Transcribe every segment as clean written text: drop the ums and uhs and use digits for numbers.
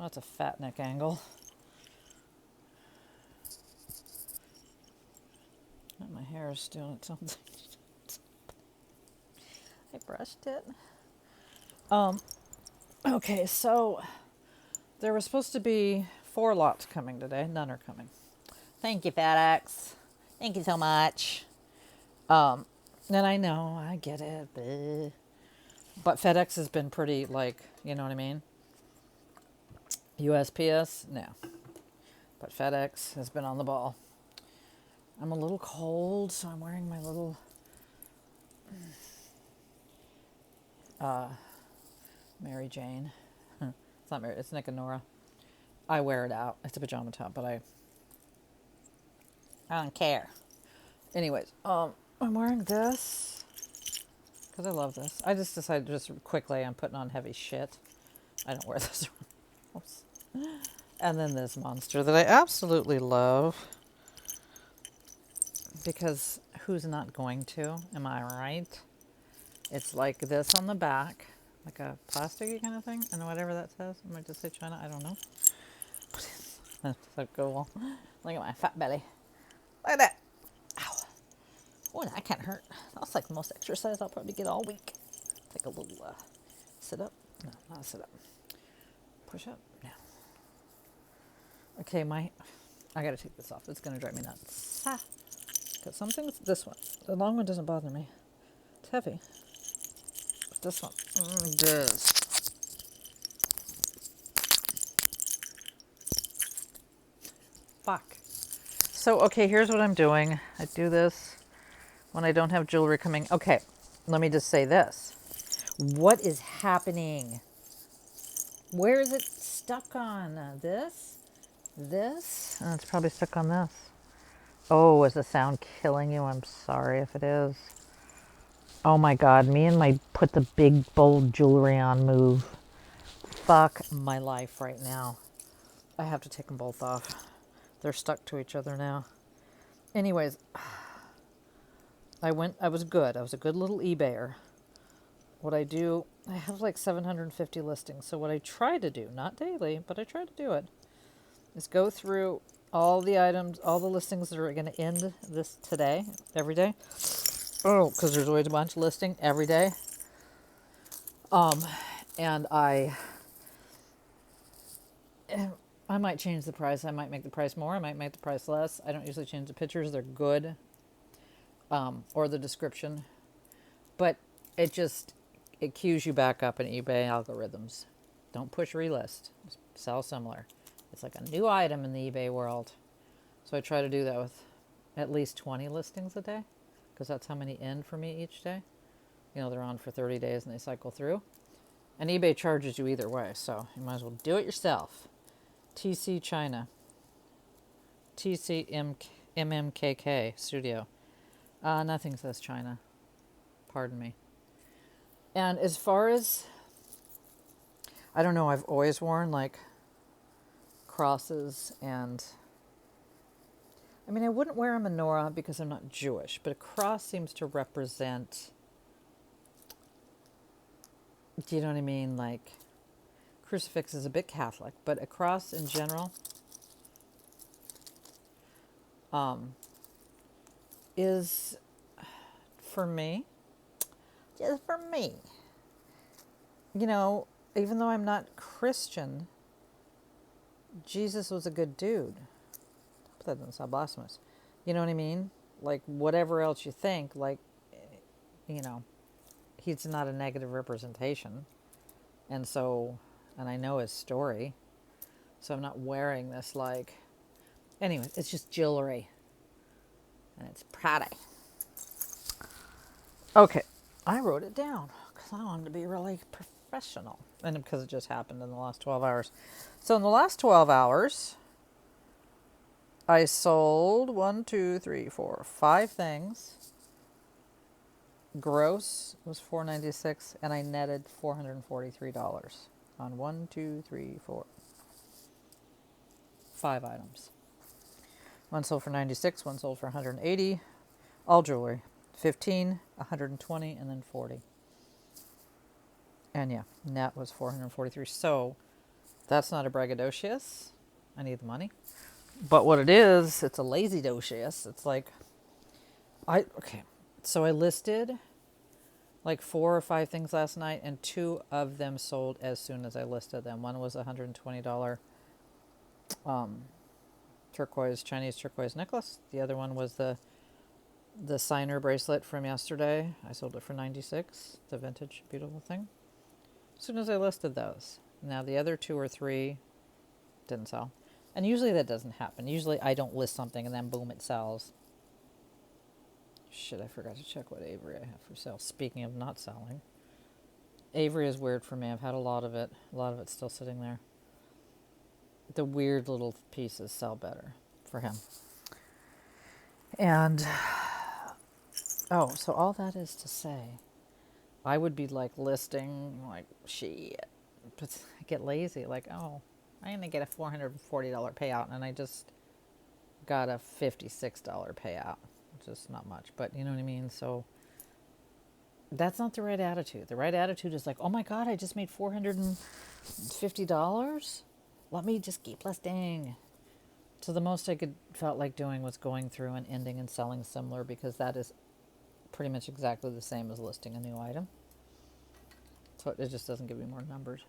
That's a fat neck angle. And my hair is doing something. I brushed it. Okay, so there was supposed to be 4 lots coming today. None are coming. Thank you, FedEx. Thank you so much. And I know, I get it. Bleh. But FedEx has been pretty, like, you know what I mean? USPS, no. But FedEx has been on the ball. I'm a little cold, so I'm wearing my little Mary Jane. It's not Mary, it's Nick and Nora. I wear it out. It's a pajama top, but I don't care. Anyways, I'm wearing this because I love this. I just decided just quickly I'm putting on heavy shit. I don't wear this around the house. And then this monster that I absolutely love. Because who's not going to? Am I right? It's like this on the back. Like a plasticky kind of thing. And whatever that says. I might just say China. I don't know. That's so cool. Look at my fat belly. Look at that. Ow. Oh, that can't hurt. That's like the most exercise I'll probably get all week. Take a little sit up. No, not a sit up. Push up. No. Okay, I gotta take this off. It's gonna drive me nuts. Because some things, this one, the long one doesn't bother me. It's heavy. But this one, it does. Fuck. So, okay, here's what I'm doing. I do this when I don't have jewelry coming. Okay, let me just say this. What is happening? Where is it stuck on? This? This? Oh, it's probably stuck on this. Oh, is the sound killing you? I'm sorry if it is. Oh my God, me and my put the big bold jewelry on move. Fuck my life right now. I have to take them both off. They're stuck to each other now. Anyways, I was good. I was a good little eBayer. What I do, I have like 750 listings. So what I try to do, not daily, but I try to do it, is go through all the items, all the listings that are going to end this today, every day. Oh, because there's always a bunch listing every day. And I might change the price. I might make the price more. I might make the price less. I don't usually change the pictures. They're good. Or the description. But it cues you back up in eBay algorithms. Don't push relist. Just sell similar. It's like a new item in the eBay world. So I try to do that with at least 20 listings a day. Because that's how many end for me each day. You know, they're on for 30 days and they cycle through. And eBay charges you either way. So you might as well do it yourself. TC China. TC MMKK Studio. Nothing says China. Pardon me. And as far as, I don't know, I've always worn like crosses and, I mean, I wouldn't wear a menorah because I'm not Jewish, but a cross seems to represent, do you know what I mean? Like, crucifix is a bit Catholic, but a cross in general is, for me, just for me, you know, even though I'm not Christian, Jesus was a good dude. That doesn't sound blasphemous. You know what I mean? Like, whatever else you think, like, you know, he's not a negative representation. And so, and I know his story. So I'm not wearing this like, anyway, it's just jewelry. And it's Prada. Okay, I wrote it down because I wanted to be really professional. And because it just happened in the last 12 hours. So in the last 12 hours, I sold 5 things. Gross was $496, and I netted $443 on 5 items. One sold for 96, one sold for 180. All jewelry, 15, 120, and then 40. And yeah, net was 443. So That's not a braggadocious. I need the money. But what it is, it's a lazy docious. It's like, okay. So I listed like 4 or 5 things last night, and 2 of them sold as soon as I listed them. One was a $120 Chinese turquoise necklace. The other one was the signer bracelet from yesterday. I sold it for $96. The vintage, beautiful thing. As soon as I listed those. Now the other 2 or 3 didn't sell. And usually that doesn't happen. Usually I don't list something and then boom, it sells. Shit, I forgot to check what Avery I have for sale. Speaking of not selling. Avery is weird for me. I've had a lot of it. A lot of it's still sitting there. The weird little pieces sell better for him. And, oh, so all that is to say, I would be like listing, like, shit. But I get lazy. Like, oh, I'm going to get a $440 payout, and I just got a $56 payout. Just not much, but you know what I mean? So that's not the right attitude. The right attitude is like, oh my God, I just made $450. Let me just keep listing. So the most I felt like doing was going through and ending and selling similar, because that is pretty much exactly the same as listing a new item. So it just doesn't give me more numbers.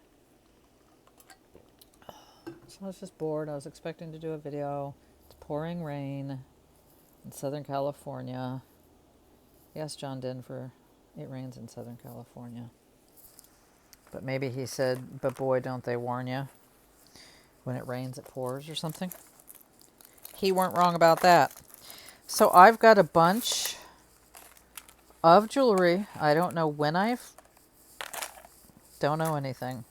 So I was just bored. I was expecting to do a video. It's pouring rain in Southern California. Yes, John Denver, it rains in Southern California. But maybe he said, but boy, don't they warn you. When it rains, it pours or something. He weren't wrong about that. So I've got a bunch of jewelry. I don't know when don't know anything.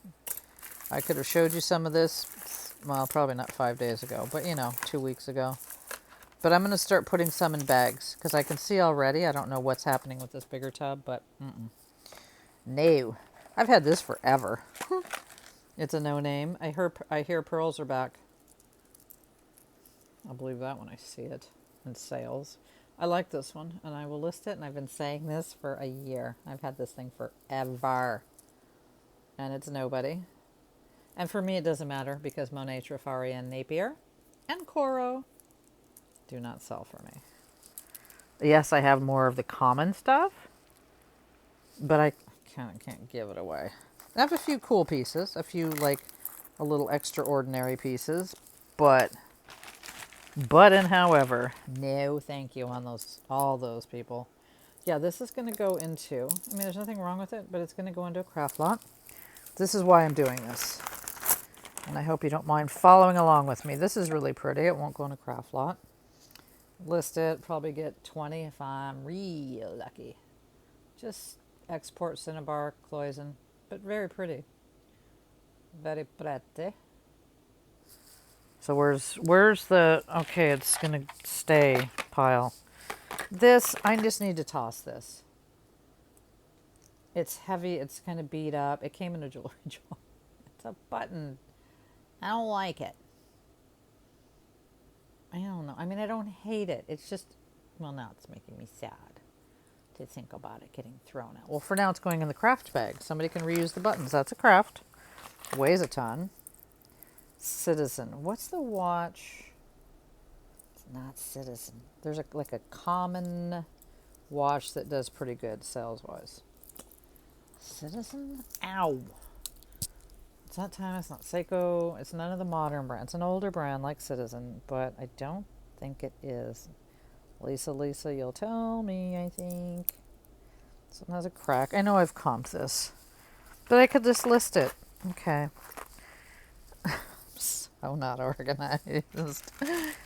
I could have showed you some of this, well, probably not 5 days ago, but 2 weeks ago. But I'm going to start putting some in bags, because I can see already. I don't know what's happening with this bigger tub, but no. I've had this forever. It's a no name. I hear pearls are back. I'll believe that when I see it in sales. I like this one, and I will list it, and I've been saying this for a year. I've had this thing forever. And it's nobody. And for me, it doesn't matter, because Monet, Trifari, and Napier, and Coro do not sell for me. Yes, I have more of the common stuff, but I can't give it away. I have a few cool pieces, a few like a little extraordinary pieces, but and however, no thank you on all those people. Yeah, this is going to go into, there's nothing wrong with it, but it's going to go into a craft lot. This is why I'm doing this. And I hope you don't mind following along with me. This is really pretty. It won't go in a craft lot. List it, probably get 20 if I'm real lucky. Just export cinnabar, cloison, but very pretty. Very pretty. So where's the, okay, it's gonna stay pile. This, I just need to toss this. It's heavy, it's kind of beat up. It came in a jewelry jar. It's a button. I don't like it. I don't know. I don't hate it. It's just, well, now it's making me sad to think about it getting thrown out. Well, for now, it's going in the craft bag. Somebody can reuse the buttons. That's a craft. Weighs a ton. Citizen. What's the watch? It's not Citizen. There's like a common watch that does pretty good sales-wise. Citizen? Ow. It's not Timeless, not Seiko. It's none of the modern brands. It's an older brand like Citizen, but I don't think it is. Lisa, you'll tell me, I think. This one has a crack. I know I've comped this, but I could just list it. Okay. So not organized. And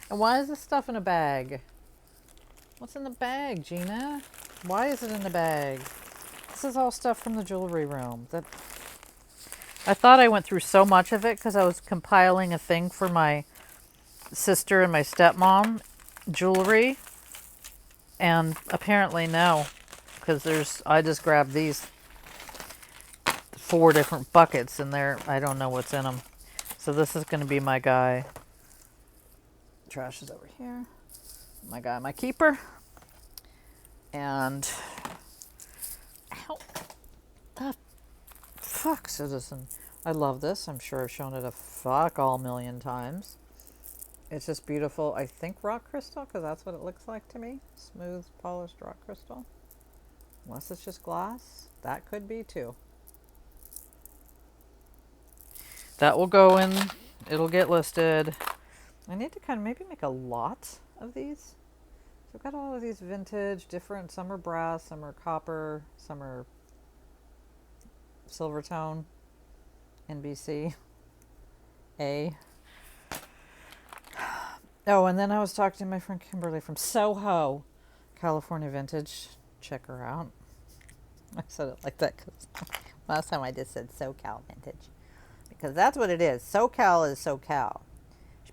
why is this stuff in a bag? What's in the bag, Gina? Why is it in the bag? This is all stuff from the jewelry room. I thought I went through so much of it because I was compiling a thing for my sister and my stepmom jewelry. And apparently no, because I just grabbed these 4 different buckets and I don't know what's in them. So this is going to be my guy. Trash is over here. My guy, my keeper. And, ow, the fuck, Citizen. I love this. I'm sure I've shown it a fuck all million times. It's just beautiful. I think rock crystal, because that's what it looks like to me. Smooth, polished rock crystal. Unless it's just glass. That could be too. That will go in. It'll get listed. I need to kind of maybe make a lot of these. So I've got all of these vintage, different. Some are brass, some are copper, some are silver tone, NBC, A. Oh, and then I was talking to my friend Kimberly from Soho, California Vintage. Check her out. I said it like that because last time I just said SoCal Vintage. Because that's what it is. SoCal is SoCal.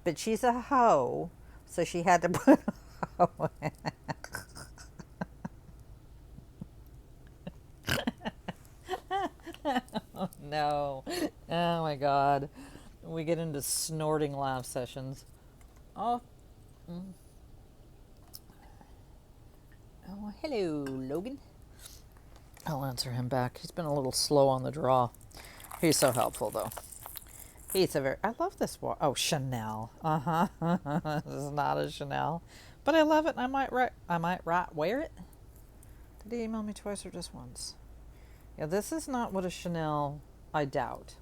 But she's a hoe, so she had to put a hoe in. Oh, no. Oh, my God. We get into snorting laugh sessions. Oh. Oh, hello, Logan. I'll answer him back. He's been a little slow on the draw. He's so helpful, though. He's a very... I love this watch. Oh, Chanel. Uh-huh. This is not a Chanel. But I love it, and I might wear it. Did he email me twice or just once? Yeah, this is not what a Chanel, I doubt,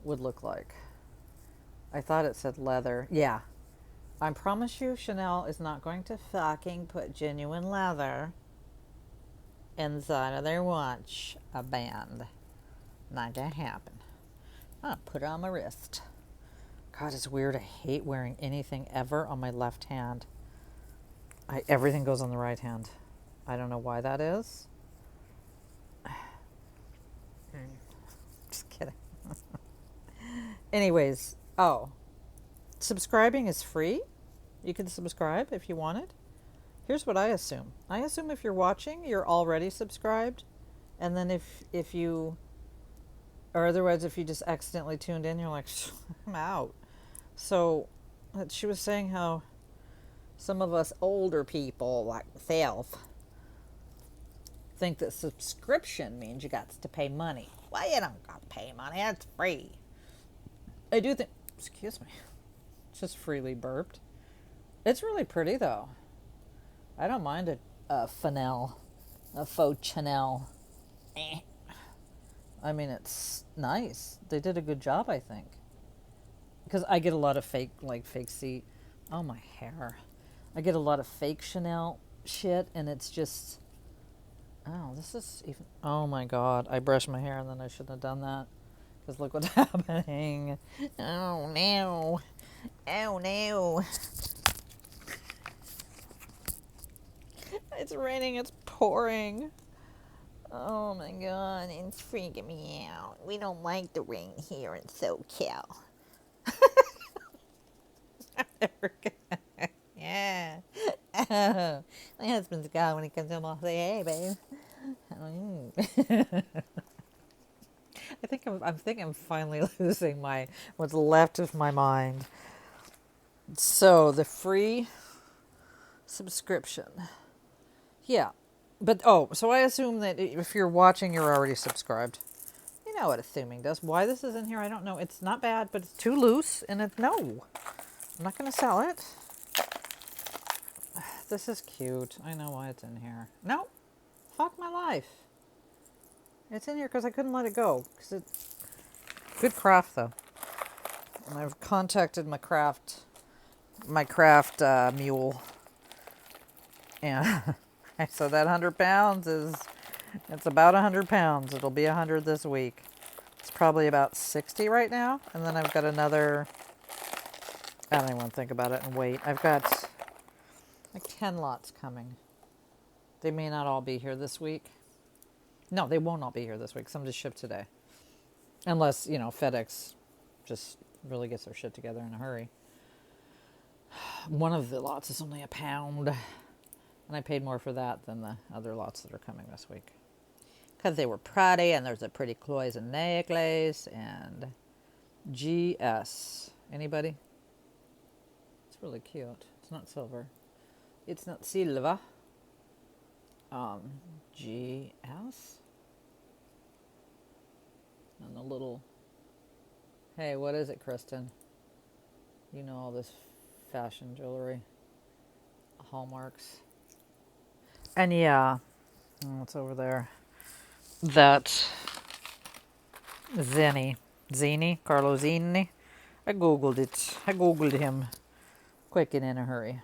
would look like. I thought it said leather. Yeah. I promise you, Chanel is not going to fucking put genuine leather inside of their watch, a band. Not gonna happen. I'll put it on my wrist. God, it's weird. I hate wearing anything ever on my left hand. Everything goes on the right hand. I don't know why that is. Just kidding. Anyways, subscribing is free. You can subscribe if you want it. Here's what I assume. I assume if you're watching, you're already subscribed. And then if you, or otherwise if you just accidentally tuned in, you're like, I'm out. So she was saying how some of us older people like myself think that subscription means you got to pay money. Well, you don't got to pay money. It's free. I do think, excuse me, just freely burped. It's really pretty, though. I don't mind a flanelle, a faux Chanel. I mean, it's nice. They did a good job, I think. Because I get a lot of fake seat. Oh, my hair. I get a lot of fake Chanel shit, and it's just, oh, this is even, oh my God. I brushed my hair, and then I shouldn't have done that. Because look what's happening. Oh, no. Oh, no. It's raining. It's pouring. Oh, my God. It's freaking me out. We don't like the rain here in SoCal. Yeah. My husband's gone when he comes home. I'll say, hey, babe. I think I'm finally losing what's left of my mind. So the free subscription. Yeah. But so I assume that if you're watching, you're already subscribed. You know what assuming does. Why this is in here, I don't know. It's not bad, but it's too loose, and no. I'm not going to sell it. This is cute. I know why it's in here. No. Fuck my life. It's in here because I couldn't let it go. Good craft, though. And I've contacted my craft mule. And so that 100 pounds it's about 100 pounds. It'll be 100 this week. It's probably about 60 right now. And then I've got another, I don't even want to think about it and wait. I've got like 10 lots coming. They may not all be here this week. No, they won't all be here this week. Some just shipped today. Unless, FedEx just really gets their shit together in a hurry. One of the lots is only £1. And I paid more for that than the other lots that are coming this week. Because they were pretty, and there's a pretty cloison necklace, and GS. Anybody? It's really cute. It's not silver. It's not silver. GS. And the little Hey, what is it, Kristen? You know all this fashion jewelry, hallmarks. And yeah, what's over there? That Carlo Zini. I googled it. I googled him quick and in a hurry.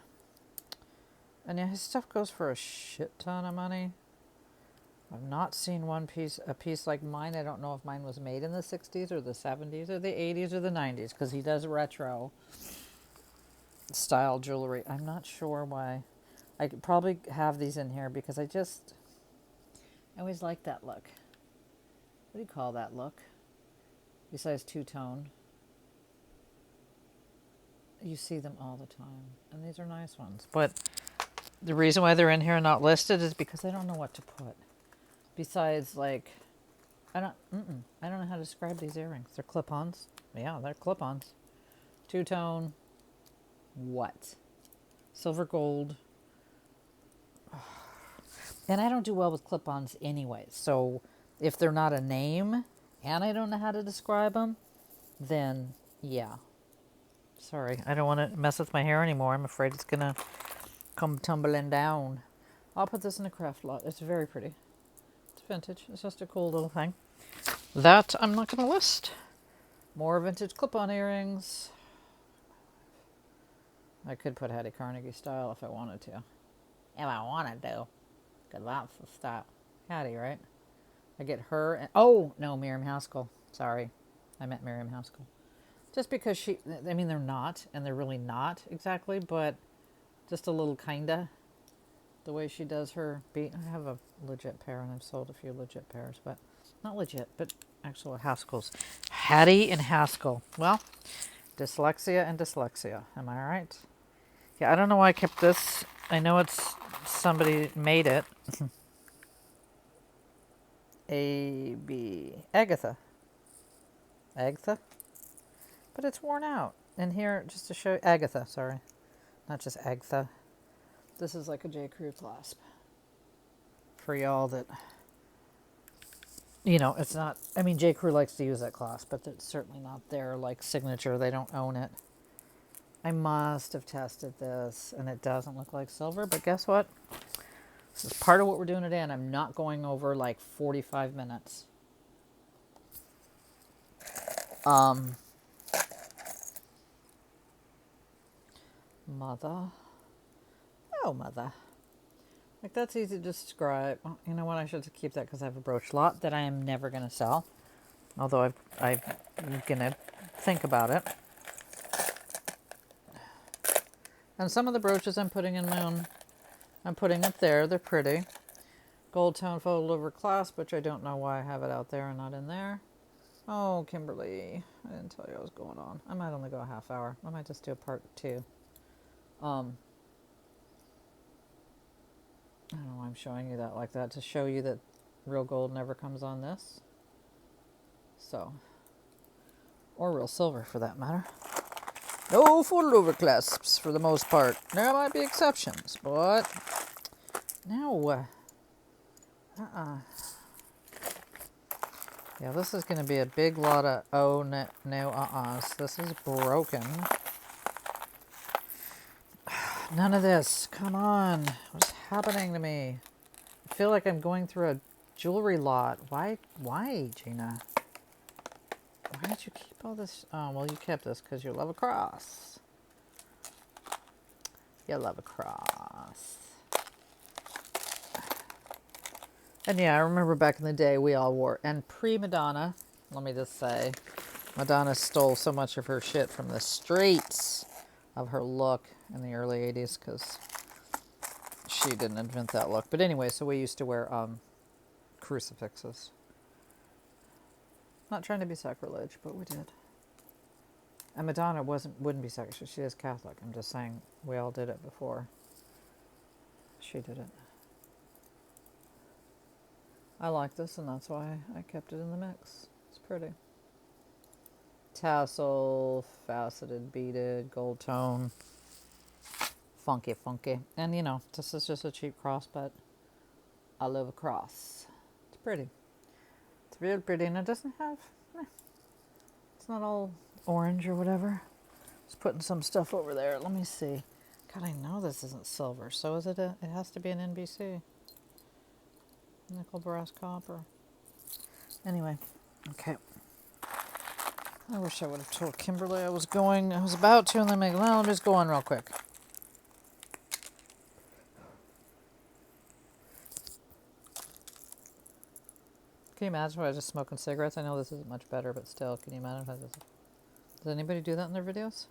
And yeah, his stuff goes for a shit ton of money. I've not seen a piece like mine. I don't know if mine was made in the 60s or the 70s or the 80s or the 90s, because he does retro style jewelry. I'm not sure why. I could probably have these in here because I always like that look. What do you call that look? Besides two-tone. You see them all the time. And these are nice ones. But the reason why they're in here and not listed is because I don't know what to put. Besides, like, I don't know how to describe these earrings. They're clip-ons. Yeah, they're clip-ons. Two-tone. What? Silver gold. And I don't do well with clip-ons anyway. So if they're not a name and I don't know how to describe them, then yeah. Sorry, I don't want to mess with my hair anymore. I'm afraid it's going to come tumbling down. I'll put this in a craft lot. It's very pretty. It's vintage. It's just a cool little thing. That I'm not going to list. More vintage clip-on earrings. I could put Hattie Carnegie style if I wanted to. If I wanted to. Good lots of style. Hattie, right? I get her and... Oh, no, Miriam Haskell. Sorry. I meant Miriam Haskell. Just because I mean, they're not, and they're really not exactly, but just a little kinda. The way she does her beat. I have a legit pair, and I've sold a few legit pairs, but not legit, but actual Haskells. Hattie and Haskell. Well, dyslexia and dyslexia. Am I right? Yeah, I don't know why I kept this. I know it's somebody made it. Agatha. Agatha? But it's worn out. And here, just to show Agatha, sorry. Not just Agatha. This is like a J. Crew clasp. For y'all that, it's not, I mean, J. Crew likes to use that clasp, but it's certainly not their, like, signature. They don't own it. I must have tested this, and it doesn't look like silver, but guess what? This is part of what we're doing today, and I'm not going over, like, 45 minutes. Mother. Oh, mother. Like, that's easy to describe. Well, you know what? I should keep that because I have a brooch lot that I am never going to sell. Although I'm going to think about it. And some of the brooches I'm putting in my own. I'm putting up there. They're pretty. Gold tone folded over clasp, which I don't know why I have it out there and not in there. Oh, Kimberly. I didn't tell you what was going on. I might only go a half hour. I might just do a part 2. I don't know why I'm showing you that like that, to show you that real gold never comes on this. So, or real silver for that matter. No folded over clasps for the most part. There might be exceptions, but no. Yeah, this is going to be a big lot of no, This is broken. None of this. Come on. What's happening to me? I feel like I'm going through a jewelry lot. Why, Gina? Why did you keep all this? Oh, well, you kept this because you love a cross. You love a cross. And yeah, I remember back in the day we all wore, and pre-Madonna, let me just say, Madonna stole so much of her shit from the streets of her look in the early 80s because she didn't invent that look. But anyway, so we used to wear crucifixes. Not trying to be sacrilege, but we did. And Madonna wouldn't be sacrilege. She is Catholic. I'm just saying we all did it before she did it. I like this, and that's why I kept it in the mix. It's pretty. Tassel, faceted, beaded, gold tone. Funky. And, this is just a cheap cross, but I love a cross. It's pretty. It's real pretty, and it doesn't have... it's not all orange or whatever. Just putting some stuff over there. Let me see. God, I know this isn't silver. So is it it has to be an NBC. Nickel, brass, copper. Anyway, okay. I wish I would have told Kimberly I was about to, and then let me just go on real quick. Can you imagine if I was just smoking cigarettes? I know this isn't much better, but still, can you imagine if I just... Does anybody do that in their videos?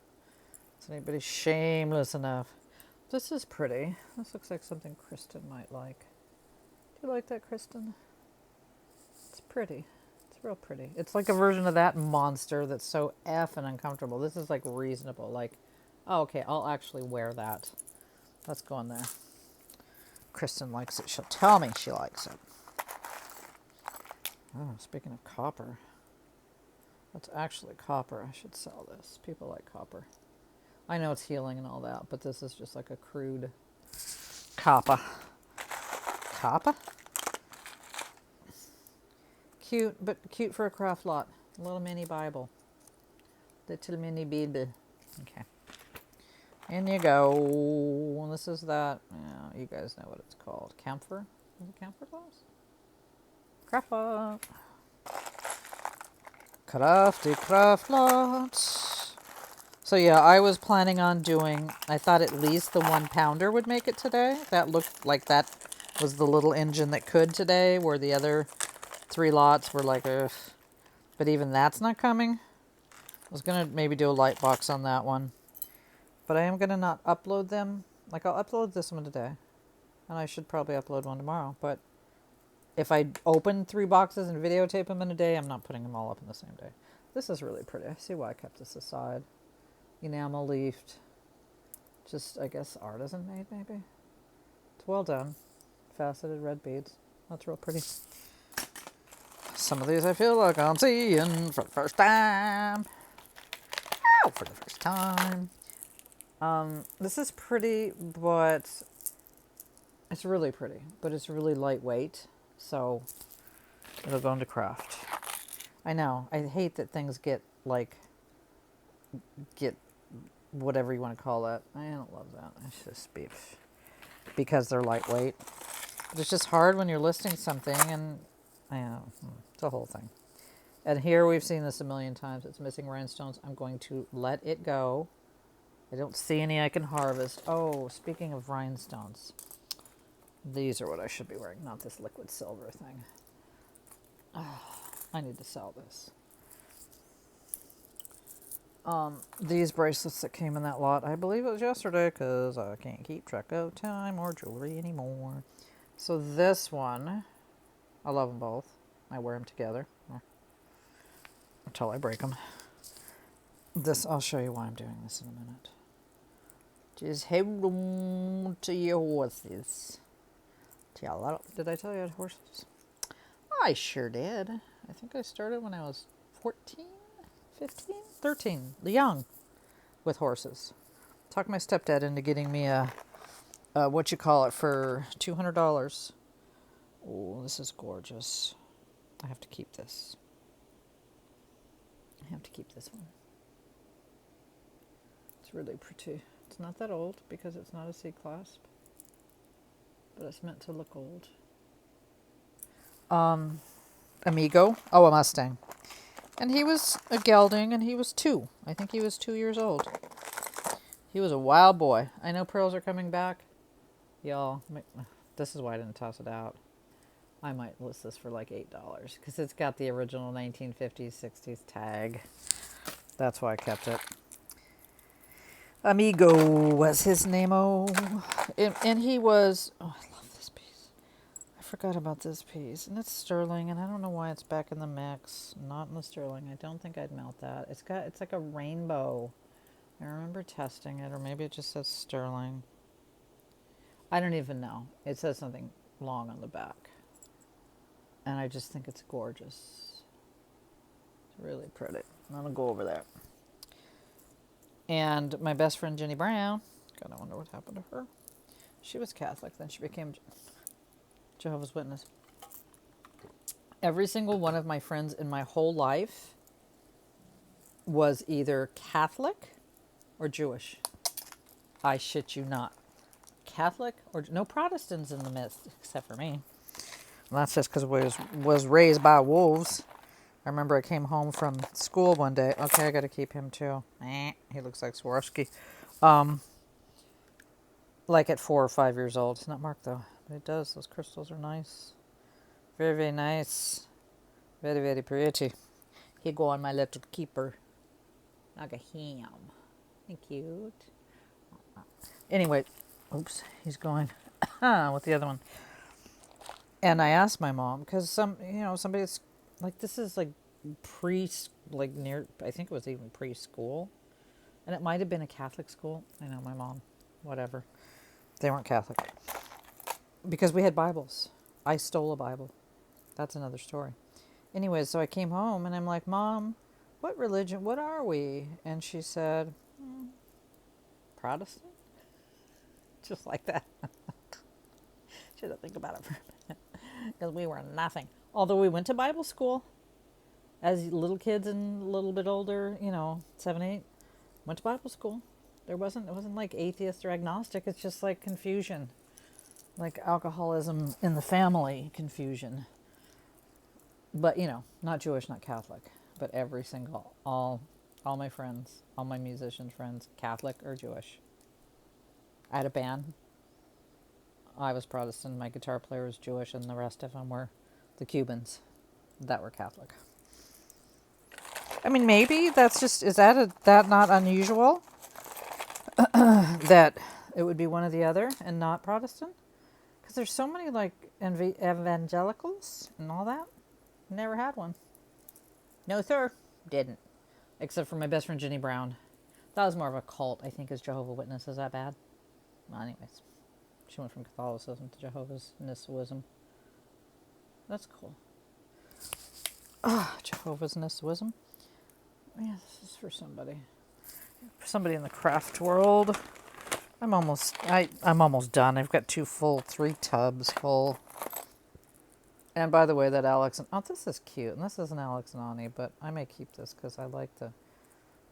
Is anybody shameless enough? This is pretty. This looks like something Kristen might like. Do you like that, Kristen? It's pretty. It's real pretty. It's like a version of that monster that's so effing uncomfortable. This is like reasonable. Like, oh, okay, I'll actually wear that. Let's go in there. Kristen likes it. She'll tell me she likes it. Oh, speaking of copper. That's actually copper. I should sell this. People like copper. I know it's healing and all that, but this is just like a crude copper. Copper? Cute, but cute for a craft lot. A little mini Bible. Little mini Bible. Okay. In you go. This is that. Yeah, you guys know what it's called. Camphor? Is it camphor glass? Craft lot. Crafty craft lot. So yeah, I was planning on doing, I thought at least the 1 pounder would make it today. That looked like that was the little engine that could today, where the other 3 lots were like, ugh. But even that's not coming. I was going to maybe do a light box on that one. But I am going to not upload them. Like, I'll upload this one today. And I should probably upload one tomorrow. But if I open 3 boxes and videotape them in a day, I'm not putting them all up in the same day. This is really pretty. I see why I kept this aside. Enamel leafed. Just, I guess, artisan made, maybe. It's well done. Faceted red beads. That's real pretty. Some of these I feel like I'm seeing for the first time. Ow, for the first time. This is pretty, but it's really pretty, but it's really lightweight, so it'll go into craft. I know, I hate that things get whatever you want to call that. I don't love that. It's just beef because they're lightweight. But it's just hard when you're listing something, and I know, it's a whole thing. And here we've seen this a million times. It's missing rhinestones. I'm going to let it go. I don't see any I can harvest. Oh, speaking of rhinestones, these are what I should be wearing, not this liquid silver thing. Oh, I need to sell this. These bracelets that came in that lot, I believe it was yesterday, because I can't keep track of time or jewelry anymore. So this one, I love them both. I wear them together until I break them. This, I'll show you why I'm doing this in a minute. Just hold on to your horses. Did I tell you I had horses? I sure did. I think I started when I was 14, 15, 13, young, with horses. Talked my stepdad into getting me a what you call it, for $200. Oh, this is gorgeous. I have to keep this. I have to keep this one. It's really pretty. It's not that old because it's not a C-clasp, but it's meant to look old. Amigo. Oh, a Mustang. And he was a gelding, and he was 2. I think he was 2 years old. He was a wild boy. I know pearls are coming back. Y'all, this is why I didn't toss it out. I might list this for like $8 because it's got the original 1950s, 60s tag. That's why I kept it. Amigo was his name-o. And he was... Oh, I love this piece. I forgot about this piece. And it's sterling, and I don't know why it's back in the mix. Not in the sterling. I don't think I'd melt that. It's like a rainbow. I remember testing it, or maybe it just says sterling. I don't even know. It says something long on the back. And I just think it's gorgeous. It's really pretty. I'm going to go over there. And my best friend, Jenny Brown, God, I wonder what happened to her. She was Catholic, then she became Jehovah's Witness. Every single one of my friends in my whole life was either Catholic or Jewish. I shit you not. Catholic or no Protestants in the midst, except for me. Well, that's just because I was raised by wolves. I remember I came home from school one day. Okay, I got to keep him too. He looks like Swarovski. Like at 4 or 5 years old. It's not marked though. But it does. Those crystals are nice. Very, very nice. Very, very pretty. He go on my little keeper. Like a ham. Cute. Anyway, oops, he's going with the other one. And I asked my mom because somebody's like, this is like near, I think it was even preschool, and it might have been a Catholic school. I know my mom, whatever. They weren't Catholic because we had Bibles. I stole a Bible. That's another story. Anyway, so I came home and I'm like, Mom, what religion? What are we? And she said, Protestant. Just like that. She had to think about it for a minute because we were nothing. Although we went to Bible school as little kids and a little bit older, 7, 8, went to Bible school. It wasn't like atheist or agnostic. It's just like confusion, like alcoholism in the family confusion. But not Jewish, not Catholic, but every single, all my friends, all my musician friends, Catholic or Jewish. I had a band. I was Protestant. My guitar player was Jewish, and the rest of them were the Cubans that were Catholic. I mean, maybe that's just, is that not unusual? That it would be one or the other and not Protestant? Because there's so many like evangelicals and all that. Never had one. No, sir. Didn't. Except for my best friend, Jenny Brown. That was more of a cult, I think, as Jehovah's Witness. Is that bad? Well, anyways. She went from Catholicism to Jehovah's Witnessism. That's cool. Jehovah's Witnessism. Yeah, this is for somebody. For somebody in the craft world. I'm almost done. I've got 3 tubs full. And by the way, that Alex and this is cute. And this isn't Alex and Ani, but I may keep this because I like the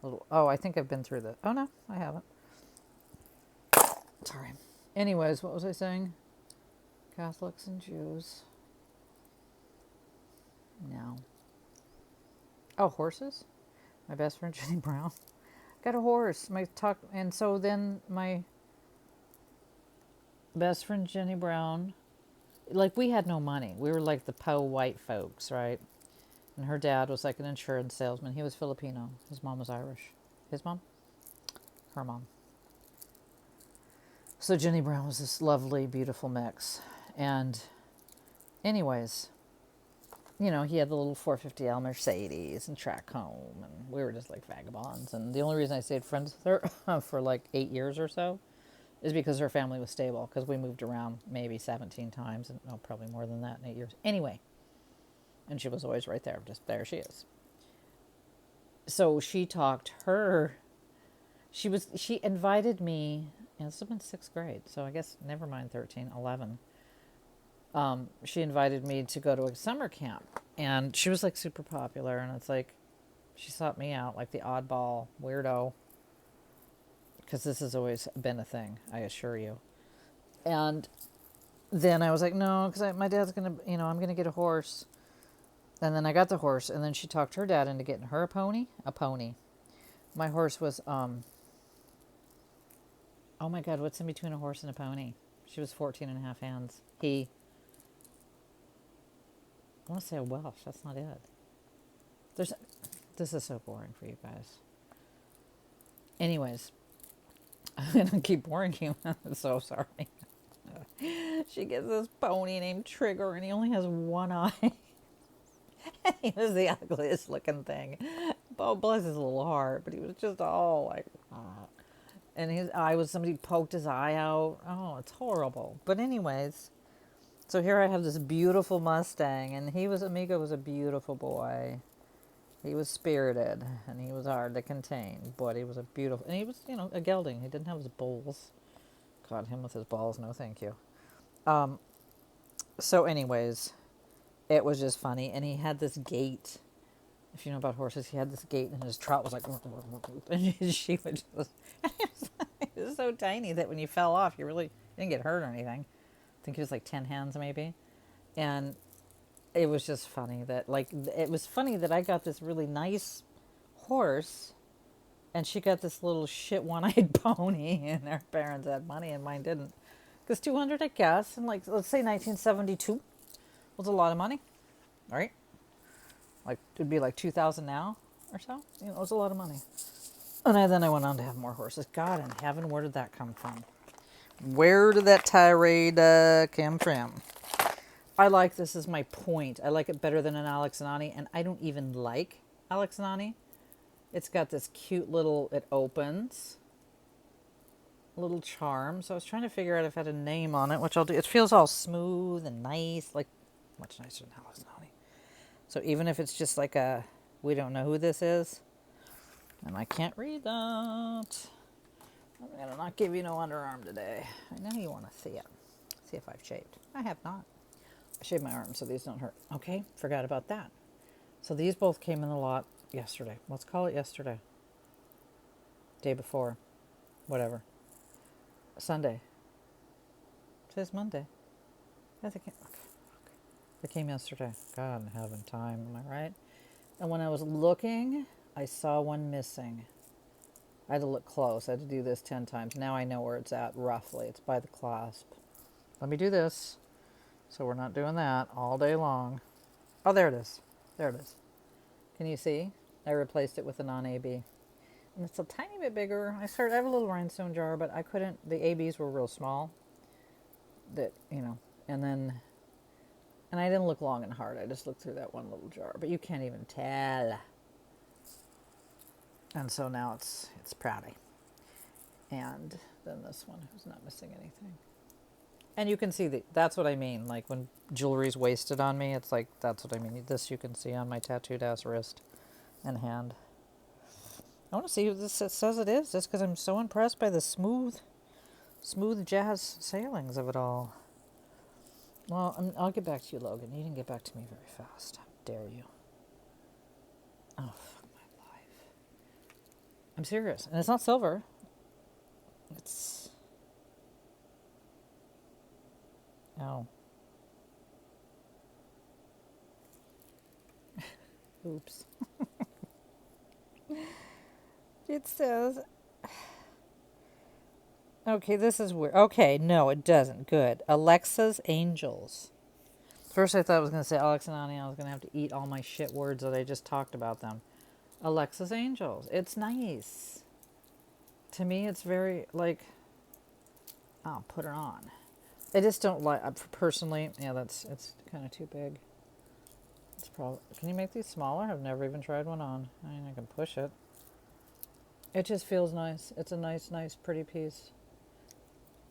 little. Oh, I think I've been through the. Oh no, I haven't. Sorry. Anyways, what was I saying? Catholics and Jews. No. Oh, horses. My best friend Jenny Brown got a horse. And so then my best friend Jenny Brown, like we had no money. We were like the po white folks, right? And her dad was like an insurance salesman. He was Filipino. His mom was Irish. His mom? Her mom. So Jenny Brown was this lovely, beautiful mix. And anyways, he had the little 450L Mercedes and track home, and we were just like vagabonds. And the only reason I stayed friends with her for like 8 years or so is because her family was stable, because we moved around maybe 17 times, and probably more than that in 8 years. Anyway, and she was always right there, just there she is. So she invited me, and this has been 6th grade, so I guess never mind 13, 11. She invited me to go to a summer camp, and she was like super popular, and it's like she sought me out like the oddball weirdo, because this has always been a thing, I assure you. And then I was like, no, because my dad's gonna, I'm gonna get a horse. And then I got the horse, and then she talked her dad into getting her a pony. My horse was oh my God, what's in between a horse and a pony? She was 14 and a half hands. I want to say a Welsh. That's not it. This is so boring for you guys. Anyways, I'm going to keep boring you. I'm so sorry. She gets this pony named Trigger, and he only has one eye. He was the ugliest looking thing. Oh, bless his little heart, but he was just all like, and his eye was, somebody poked his eye out. Oh, it's horrible. But anyways, so here I have this beautiful Mustang, and Amigo was a beautiful boy. He was spirited, and he was hard to contain, but he was a beautiful, and he was, a gelding. He didn't have his balls. Caught him with his balls, no thank you. So anyways, it was just funny, and he had this gait If you know about horses, he had this gait and his trot was like, and she would just, it was so tiny that when you fell off, you really didn't get hurt or anything. I think he was like 10 hands maybe. And it was just funny that, like, it was funny that I got this really nice horse and she got this little shit one-eyed pony, and their parents had money and mine didn't. Because 200, I guess, and like, let's say 1972 was a lot of money, right? Like, it'd be like 2,000 now or so. You know, it was a lot of money. And then I went on to have more horses. God in heaven, where did that come from? Where did that tirade come from? I like this as my point. I like it better than an Alex and Ani, and I don't even like Alex and Ani. It's got this cute little, it opens, little charm. So I was trying to figure out if I had a name on it, which I'll do. It feels all smooth and nice, like much nicer than Alex and Ani. So even if it's just like a, we don't know who this is, and I can't read that, I'm going to not give you no underarm today. I know you want to see it. See if I've shaved. I have not. I shaved my arms so these don't hurt. Okay, forgot about that. So these both came in the lot yesterday. Let's call it yesterday. Day before. Whatever. Sunday. Today's Monday. Yeah, they came. Okay. They came yesterday. God in heaven, time. Am I right? And when I was looking, I saw one missing. I had to look close. I had to do this 10 times. Now I know where it's at roughly. It's by the clasp. Let me do this. So we're not doing that all day long. Oh, there it is. There it is. Can you see? I replaced it with a non-AB. And it's a tiny bit bigger. I have a little rhinestone jar, but I couldn't, the ABs were real small. That, you know, and I didn't look long and hard. I just looked through that one little jar, but you can't even tell. And so now it's Prouty. And then this one who's not missing anything. And you can see that's what I mean. Like when jewelry's wasted on me, it's like, that's what I mean. This you can see on my tattooed ass wrist and hand. I want to see who this says it is, just because I'm so impressed by the smooth jazz sailings of it all. Well, I'll get back to you, Logan. You didn't get back to me very fast. How dare you? Oh, fuck my life. I'm serious. And it's not silver. It's... Oh. Oops. It says... Okay, this is weird. Okay, no, it doesn't. Good. Alexa's Angels. First I thought I was going to say Alex and Ani. I was going to have to eat all my shit words that I just talked about them. Alexa's Angels. It's nice. To me, it's very, like... I'll put it on. I just don't like... Personally, yeah, it's kind of too big. It's probably... Can you make these smaller? I've never even tried one on. I mean, I can push it. It just feels nice. It's a nice, pretty piece.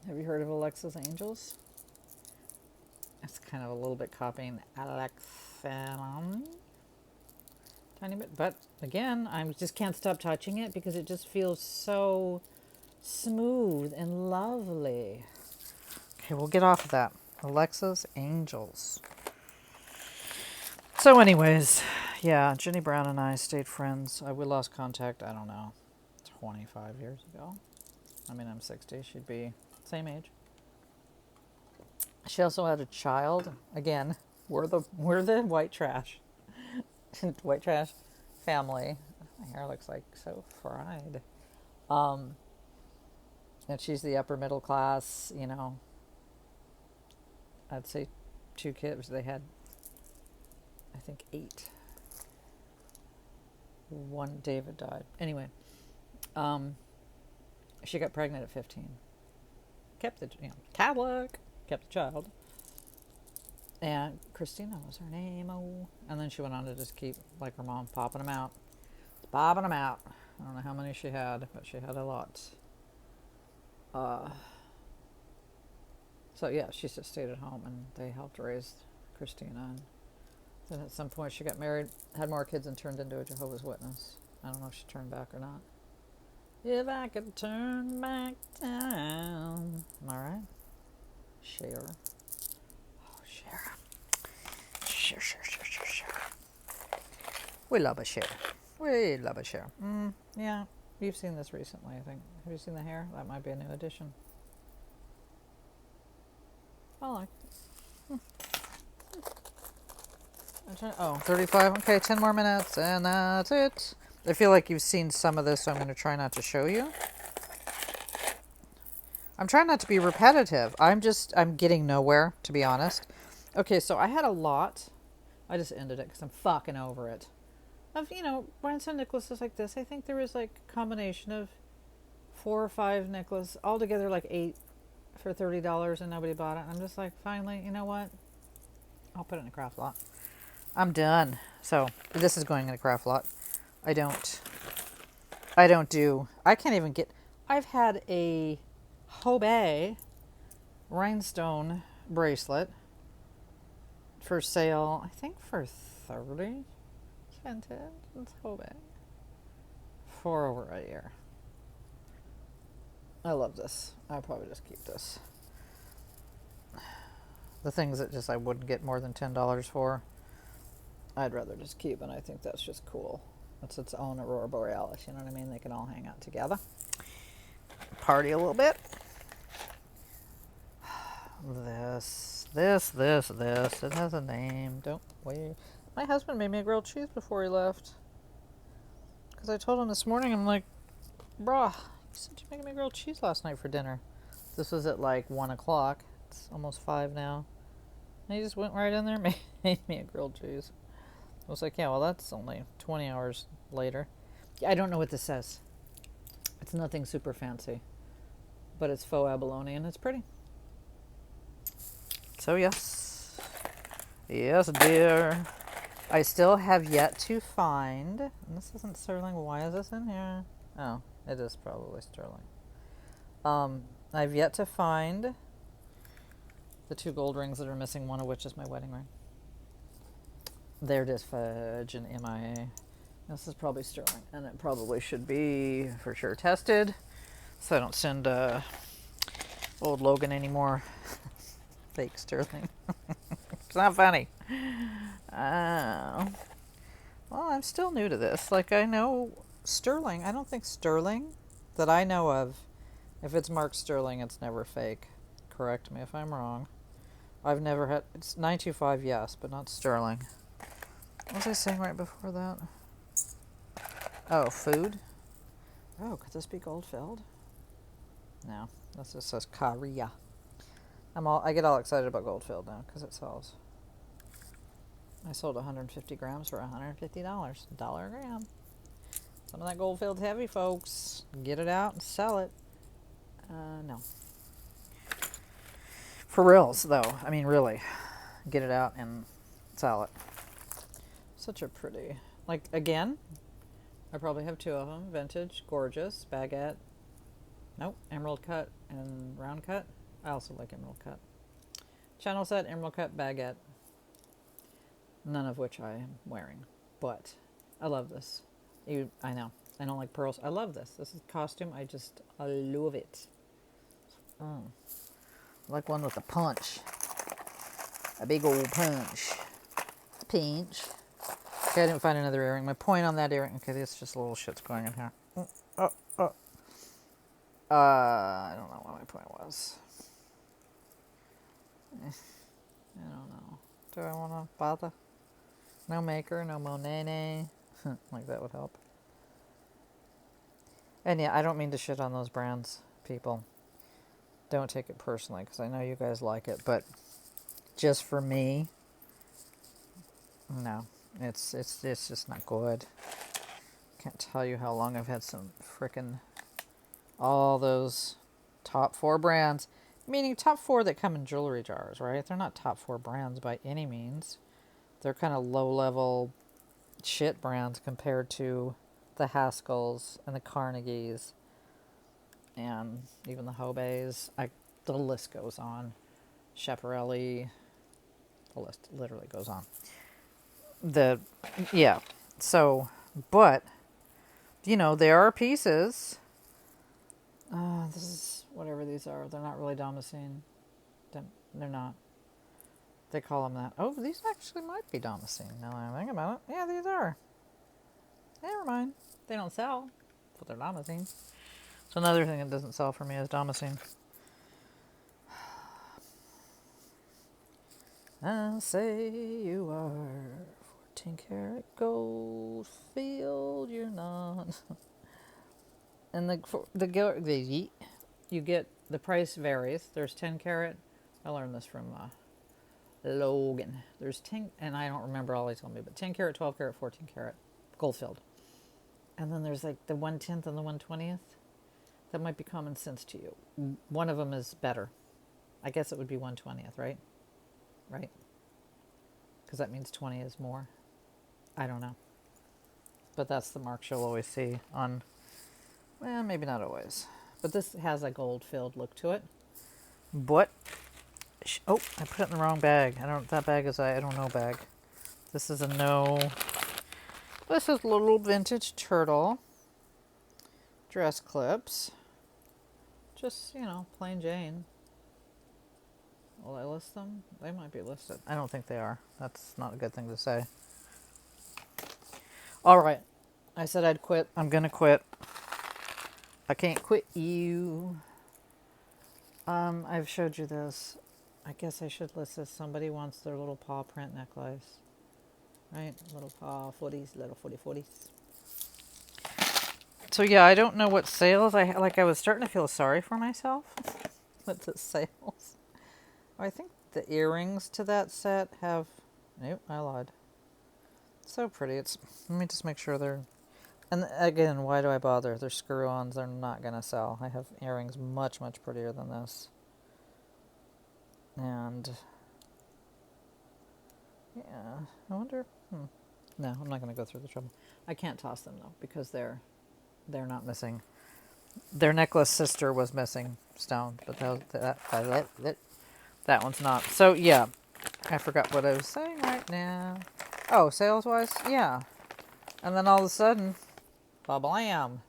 Have you heard of Alexa's Angels? It's kind of a little bit copying Alexa. Tiny bit. But again, I just can't stop touching it because it just feels so smooth and lovely. Okay, we'll get off of that. Alexa's Angels. So anyways, yeah, Jenny Brown and I stayed friends. We lost contact, I don't know, 25 years ago. I mean, I'm 60. She'd be same age. She also had a child. Again, we're the white trash. White trash family. My hair looks like so fried. And she's the upper middle class, you know. I'd say 2 kids. They had, I think, 8. One, David died. Anyway, she got pregnant at 15. Kept the, Catholic. Kept the child. And Christina was her name. Oh. And then she went on to just keep, like her mom, popping them out. Popping them out. I don't know how many she had, but she had a lot. So yeah, she just stayed at home and they helped raise Christina. And then at some point she got married, had more kids, and turned into a Jehovah's Witness. I don't know if she turned back or not. If I could turn back time. Am I right? Share. Oh, share. Share. We love a share. We love a share. Yeah, you've seen this recently, I think. Have you seen the hair? That might be a new addition. I like it. Oh, 35. Okay, 10 more minutes, and that's it. I feel like you've seen some of this, so I'm going to try not to show you. I'm trying not to be repetitive. I'm getting nowhere, to be honest. Okay, so I had a lot. I just ended it because I'm fucking over it. Of, rhinestone necklaces like this. I think there was like a combination of 4 or 5 necklaces, altogether like 8 for $30, and nobody bought it. And I'm just like, finally, you know what? I'll put it in a craft lot. I'm done. So this is going in a craft lot. I can't even get, I've had a Hobey rhinestone bracelet for sale, I think for 30 vintage. It's Hobey. For over a year. I love this. I'll probably just keep this. The things that just I wouldn't get more than $10 for, I'd rather just keep, and I think that's just cool. It's its own Aurora Borealis, you know what I mean? They can all hang out together. Party a little bit. This. It has a name. Don't wait. My husband made me a grilled cheese before he left. Because I told him this morning, I'm like, bruh, you said you making me grilled cheese last night for dinner. This was at like 1 o'clock. It's almost 5 now. And he just went right in there and made me a grilled cheese. I was like, yeah, well, that's only 20 hours later. Yeah, I don't know what this says. It's nothing super fancy. But it's faux abalone and it's pretty. So, yes. Yes, dear. I still have yet to find... And this isn't sterling. Why is this in here? Oh, it is probably sterling. I've yet to find the 2 gold rings that are missing, one of which is my wedding ring. There it is, fudge and MIA. This is probably sterling, and it probably should be for sure tested, so I don't send old Logan anymore. Fake sterling. It's not funny. Well, I'm still new to this. Like, I know sterling. I don't think sterling that I know of, if it's marked sterling, it's never fake. Correct me if I'm wrong. I've never had... It's 925, yes, but not sterling. What was I saying right before that? Oh, food? Oh, could this be gold-filled? No, this just says Korea. I get all excited about gold-filled now because it sells. I sold 150 grams for $150. $1 a gram. Some of that gold-filled heavy, folks. Get it out and sell it. No. For reals, though. I mean, really. Get it out and sell it. Such a pretty... Like, again, I probably have 2 of them. Vintage, gorgeous, baguette. Nope, emerald cut and round cut. I also like emerald cut. Channel set, emerald cut, baguette. None of which I am wearing. But I love this. I know. I don't like pearls. I love this. This is costume. I love it. I like one with a punch. A big old punch. Pinch. Okay, I didn't find another earring. My point on that earring... Okay, there's just little shit's going in here. I don't know what my point was. I don't know. Do I want to bother? No maker, no Monet. Like, that would help. And yeah, I don't mean to shit on those brands, people. Don't take it personally, because I know you guys like it, but just for me, no. It's just not good. Can't tell you how long I've had some frickin' all those top 4 brands, meaning top 4 that come in jewelry jars, right? They're not top 4 brands by any means. They're kind of low-level shit brands compared to the Haskells and the Carnegies and even the Hobeys. The list goes on. Schiaparelli. The list literally goes on. Yeah. So, but, there are pieces. This is whatever these are. They're not really Damascene. They're not. They call them that. Oh, these actually might be Damascene now that I think about it. Yeah, these are. Never mind. They don't sell, but they're damascene. So another thing that doesn't sell for me is damascene. I say you are 14 karat gold field, you're not. And you get, the price varies. There's 10 karat. I learned this from Logan. There's 10, and I don't remember all he told me, but 10 karat, 12 karat, 14 karat gold filled. And then there's like the 1/10 and the 1/20th. That might be common sense to you. One of them is better. I guess it would be 1/20th, right? Right? Because that means 20 is more. I don't know. But that's the mark you'll always see on, well, maybe not always. But this has a gold filled look to it. But, oh, I put it in the wrong bag. That bag is I don't know bag. This is a no. This is a little vintage turtle. Dress clips. Just, plain Jane. Will I list them? They might be listed. I don't think they are. That's not a good thing to say. All right. I said I'd quit. I'm going to quit. I can't quit you. I've showed you this. I guess I should list this. Somebody wants their little paw print necklace. Right? Little paw footies, little footies. So yeah, I don't know what sales I was starting to feel sorry for myself with the sales. I think the earrings to that set have, nope, I lied. So pretty. Let me just make sure they're, and again, why do I bother? They're screw-ons. They're not going to sell. I have earrings much, much prettier than this. And yeah, I wonder, no, I'm not going to go through the trouble. I can't toss them though, because they're not missing. Their necklace sister was missing stone, but that one's not. So yeah, I forgot what I was saying right now. Oh, sales-wise, yeah. And then all of a sudden, ba-blam.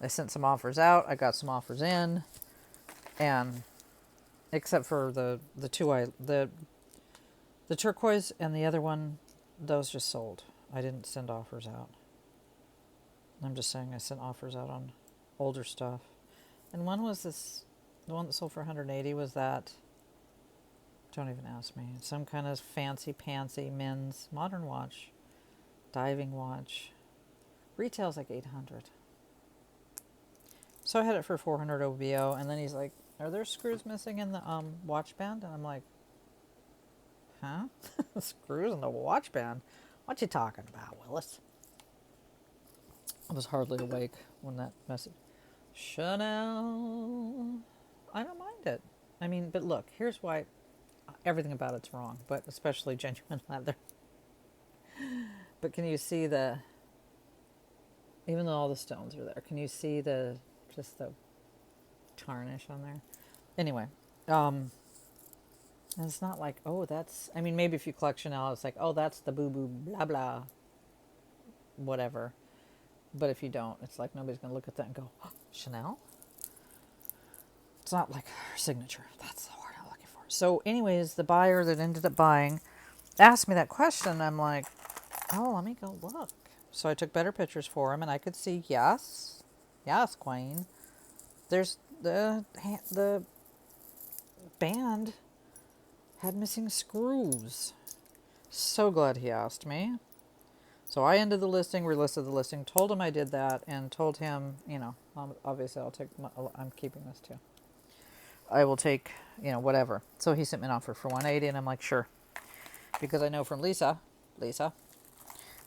I sent some offers out. I got some offers in, and except for the turquoise and the other one, those just sold. I didn't send offers out. I'm just saying I sent offers out on older stuff. And one was this, the one that sold for 180 was that, don't even ask me, some kind of fancy-pantsy men's modern watch, diving watch. Retail's like 800. So I had it for 400 OBO, and then he's like, are there screws missing in the watch band? And I'm like, huh? Screws in the watch band? What you talking about, Willis? I was hardly awake when that message. Chanel. I don't mind it. I mean, but look, here's why everything about it's wrong, but especially genuine leather. But can you see even though all the stones are there, can you see just the tarnish on there? Anyway, and it's not like, oh, I mean, maybe if you collect Chanel, it's like, oh, that's the boo-boo, blah, blah, whatever. But if you don't, it's like nobody's going to look at that and go, oh, Chanel? It's not like her signature. That's the word I'm looking for. So anyways, the buyer that ended up buying asked me that question. I'm like, oh, let me go look. So I took better pictures for him, and I could see, yes, queen. There's the band had missing screws. So glad he asked me. So I ended the listing, relisted the listing, told him I did that, and told him, obviously I'm keeping this too. I will take, whatever. So he sent me an offer for 180, and I'm like, sure. Because I know from Lisa,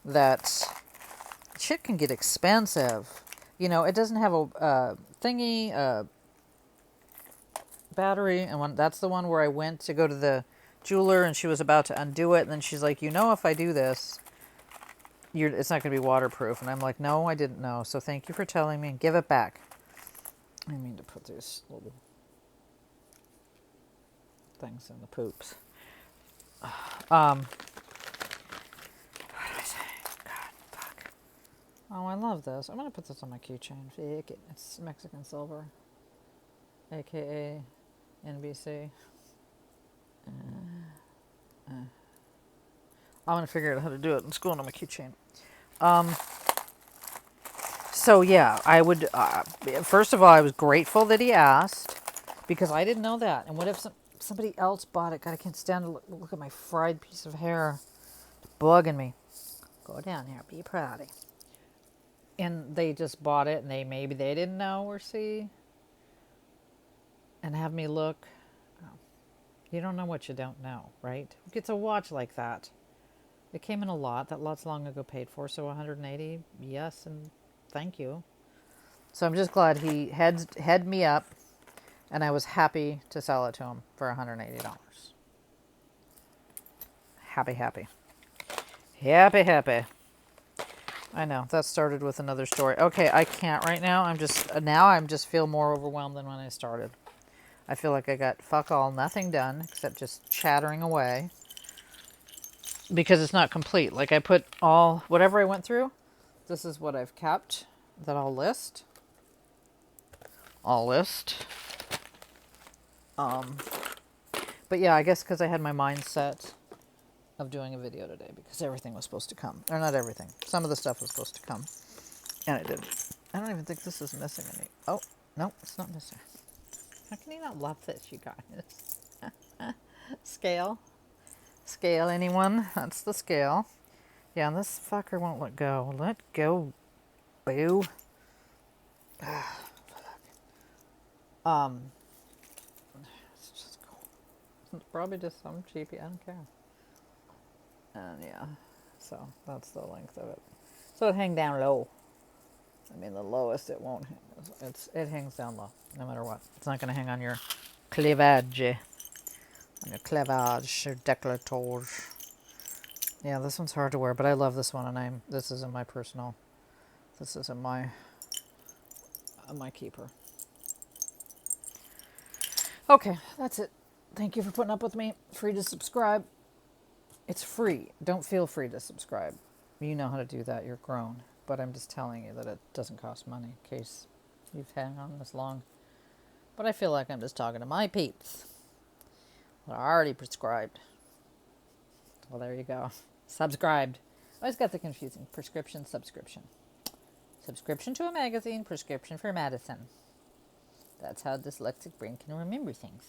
that shit can get expensive. It doesn't have a thingy, battery, and that's the one where I went to go to the jeweler, and she was about to undo it, and then she's like, if I do this, it's not going to be waterproof. And I'm like, no, I didn't know. So thank you for telling me, and give it back. I mean to put these little things in the poops. What did I say? God, fuck. Oh, I love this. I'm going to put this on my keychain. It's Mexican silver, aka NBC. I'm going to figure out how to do it. It's going on my keychain. So yeah, I would, first of all, I was grateful that he asked because I didn't know that. And what if somebody else bought it? God, I can't stand to look at my fried piece of hair. It's bugging me. Go down here, be proud. And they just bought it and maybe they didn't know or see and have me look. Oh, you don't know what you don't know, right? Who gets a watch like that? It came in a lot. That lot's long ago paid for, so 180. Yes, and thank you. So I'm just glad he had me up, and I was happy to sell it to him for $180. Happy, happy. Happy, happy. I know, that started with another story. Okay, I can't right now. I'm just feel more overwhelmed than when I started. I feel like I got fuck all, nothing done except just chattering away because it's not complete. Like I put whatever I went through, this is what I've kept that I'll list. But yeah, I guess because I had my mindset of doing a video today because everything was supposed to come. Or not everything. Some of the stuff was supposed to come. And it didn't. I don't even think this is missing any. Oh, no, it's not missing. How can you not love this, you guys? Scale. Scale, anyone? That's the scale. Yeah, and this fucker won't let go. Let go, boo. It's just cool. It's probably just some cheapie. I don't care. And yeah, so that's the length of it. So it hang down low. I mean, the lowest it won't hang. It hangs down low, no matter what. It's not going to hang on your cleavage, or décolletage. Yeah, this one's hard to wear, but I love this one, and this isn't my personal. This isn't my keeper. Okay, that's it. Thank you for putting up with me. Free to subscribe. It's free. Don't feel free to subscribe. You know how to do that. You're grown. But I'm just telling you that it doesn't cost money in case you've hung on this long. But I feel like I'm just talking to my peeps that are already prescribed. Well, there you go. Subscribed. I always got the confusing. Prescription, subscription. Subscription to a magazine, prescription for medicine. That's how a dyslexic brain can remember things.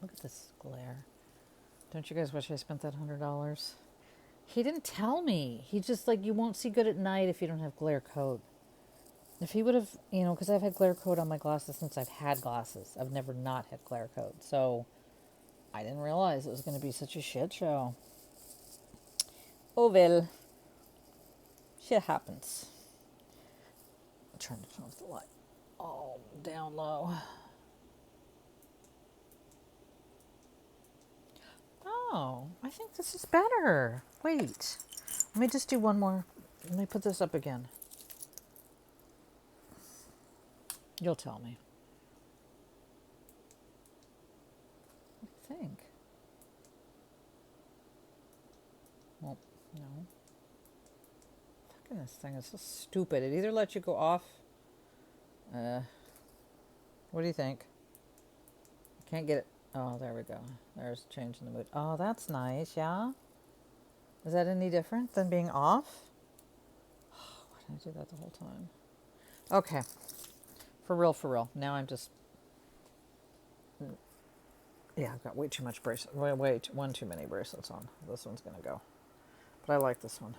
Look at this glare. Don't you guys wish I spent that $100? He didn't tell me. He just you won't see good at night if you don't have glare coat. If he would have, because I've had glare coat on my glasses since I've had glasses. I've never not had glare coat. So I didn't realize it was going to be such a shit show. Oh well. Shit happens. I'm trying to turn off the light. Oh, down low. Oh, I think this is better. Wait. Let me just do one more. Let me put this up again. You'll tell me. What do you think? Well, no. Fucking this thing is so stupid. It either lets you go off. What do you think? I can't get it. Oh, there we go. There's changing the mood. Oh, that's nice, yeah? Is that any different than being off? Oh, why did I do that the whole time? Okay. For real. Now I'm just... Yeah, I've got way too much bracelet. Wait, one too many bracelets on. This one's going to go. But I like this one.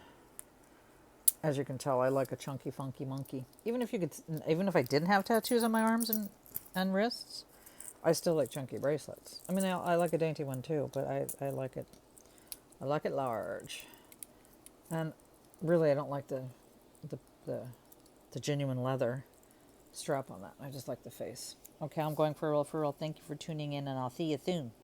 As you can tell, I like a chunky, funky monkey. Even if I didn't have tattoos on my arms and wrists, I still like chunky bracelets. I mean, I like a dainty one too, but I like it. I like it large. And really, I don't like the genuine leather strap on that. I just like the face. Okay, I'm going for real. Thank you for tuning in, and I'll see you soon.